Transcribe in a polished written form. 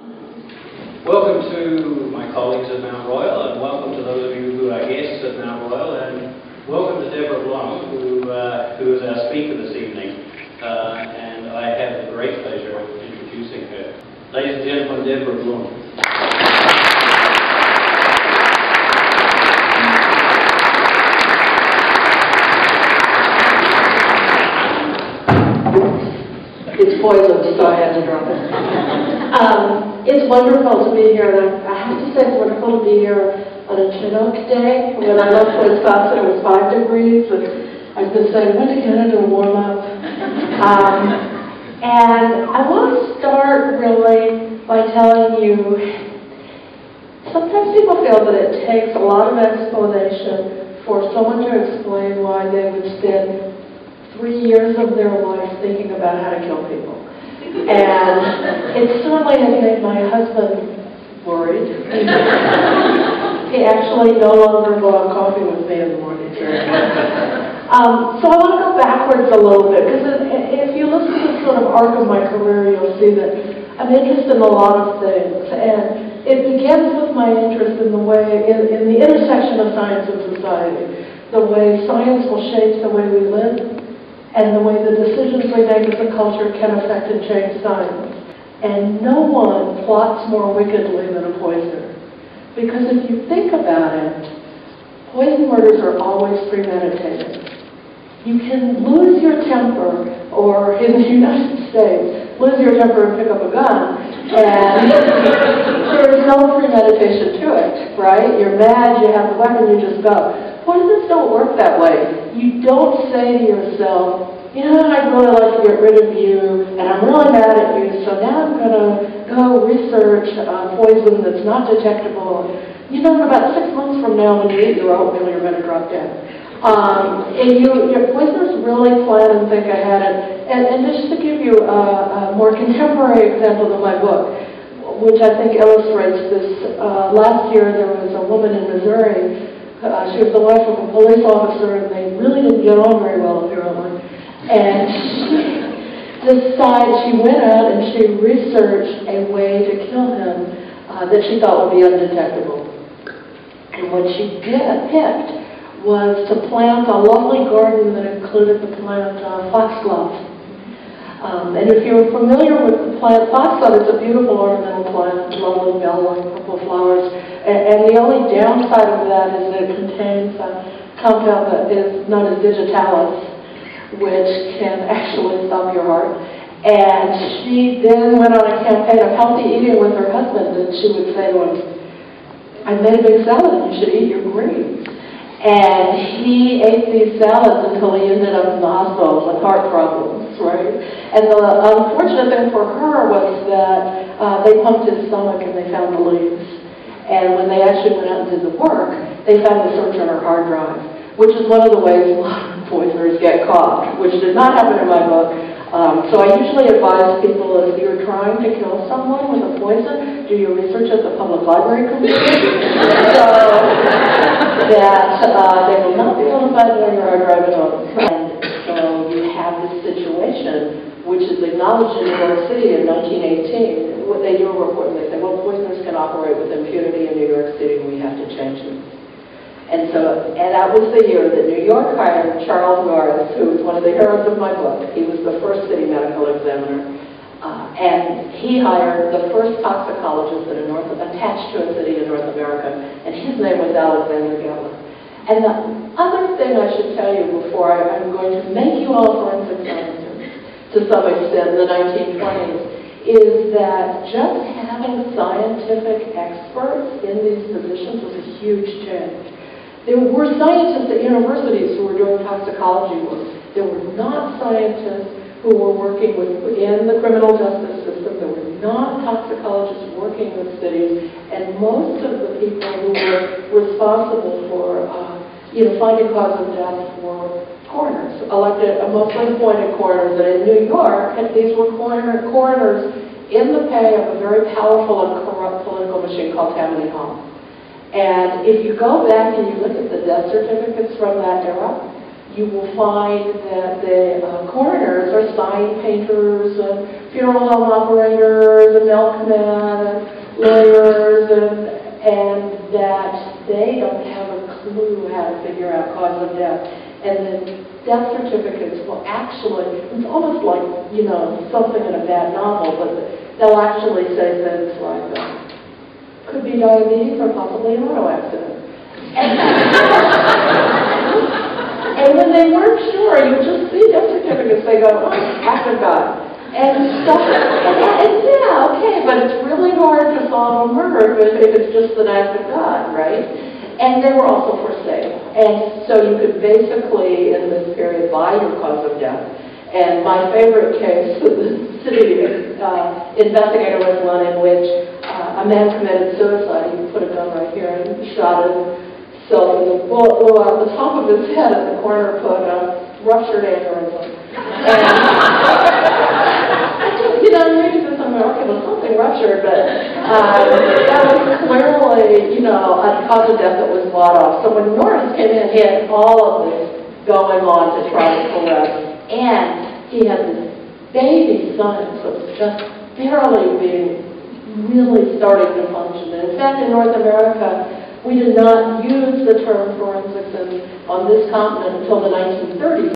Welcome to my colleagues at Mount Royal, and welcome to those of you who are guests at Mount Royal, and welcome to Deborah Blum, who is our speaker this evening. And I have the great pleasure of introducing her. Ladies and gentlemen, Deborah Blum. It's poison, so I had to drop it. It's wonderful to be here, and I have to say it's wonderful to be here on a Chinook day. When I left Wisconsin, it was 5 degrees, and I've been saying, when to Canada to warm up. And I want to start really by telling you, sometimes people feel that it takes a lot of explanation for someone to explain why they would spend 3 years of their life thinking about how to kill people. And it certainly has made my husband worried. He actually no longer go out coffee with me in the morning. So I want to go backwards a little bit, because if you listen to the sort of arc of my career, you'll see that I'm interested in a lot of things. And it begins with my interest in the way, in the intersection of science and society, the way science will shape the way we live, and the way the decisions we make as a culture can affect and change science. And no one plots more wickedly than a poisoner. Because if you think about it, poison murders are always premeditated. You can lose your temper, or in the United States, lose your temper and pick up a gun, and there's no premeditation to it, right? You're mad, you have the weapon, you just go. Poisons don't work that way. You don't say to yourself, you know, I'd really like to get rid of you, and I'm really mad at you, so now I'm going to go research poison that's not detectable. You know, about 6 months from now, when you eat your oatmeal, you're going to drop dead. And your poisoners really plan and think ahead. And just to give you a more contemporary example of my book, which I think illustrates this, last year there was a woman in Missouri. She was the wife of a police officer, and they really didn't get on very well, apparently. And she went out and she researched a way to kill him that she thought would be undetectable. And what she picked was to plant a lovely garden that included the plant foxglove. And if you're familiar with the plant foxglove, it's a beautiful ornamental plant, lovely bell-like purple flowers. And the only downside of that is that it contains a compound that is known as digitalis, which can actually stop your heart. And she then went on a campaign of healthy eating with her husband, and she would say to him, I made a big salad, you should eat your greens. And he ate these salads until he ended up in the hospital with heart problems, right? And the unfortunate thing for her was that they pumped his stomach and they found the leaves. And when they actually went out and did the work, they found the search on her hard drive, which is one of the ways a lot of poisoners get caught, which did not happen in my book. So I usually advise people, if you're trying to kill someone with a poison, do your research at the public library computer, so that they will not be able to find it on your hard drive at home. And so you have this situation, which is acknowledged in New York City in 1918. What they do a report, and they say, well, poisoners can operate with impunity in New York City, and we have to change this. And that was the year that New York hired Charles Norris, who was one of the heroes of my book. He was the first city medical examiner. And he hired the first toxicologist attached to a city in North America, and his name was Alexander Geller. And the other thing I should tell you before I'm going to make you all forensic scientists, to some extent, in the 1920s, is that just having scientific experts in these positions was a huge change. There were scientists at universities who were doing toxicology work. There were not scientists who were working in the criminal justice system. There were not toxicologists working with cities, and most of the people who were responsible for finding cause of death were coroners, elected, mostly appointed coroners. And in New York, these were coroners in the pay of a very powerful and corrupt political machine called Tammany Hall. And if you go back and you look at the death certificates from that era, you will find that the coroners are sign painters, and funeral home operators, and milkmen, and lawyers, and that they don't have a clue how to figure out cause of death. And then death certificates will actually, it's almost like, something in a bad novel, but they'll actually say things like, could be diabetes or possibly an auto accident. And when they weren't sure, you just see death certificates, they go, act of God. And stuff, and yeah, okay, but it's really hard to solve a murder if it's just an act of God, right? And they were also for sale. And so you could basically, in this period, buy your cause of death. And my favorite case, the city investigator was one in which a man committed suicide. He put a gun right here and shot himself, and the bullet blew out the top of his head, and the coroner put a ruptured aneurysm. And maybe there's something, okay, well, something ruptured, but that was clearly, a cause of death that was bought off. So when Norris came in, he had all of this going on to try to collect, and he had this baby son, so it was just barely really starting to function. And in fact, in North America, we did not use the term forensics on this continent until the 1930s.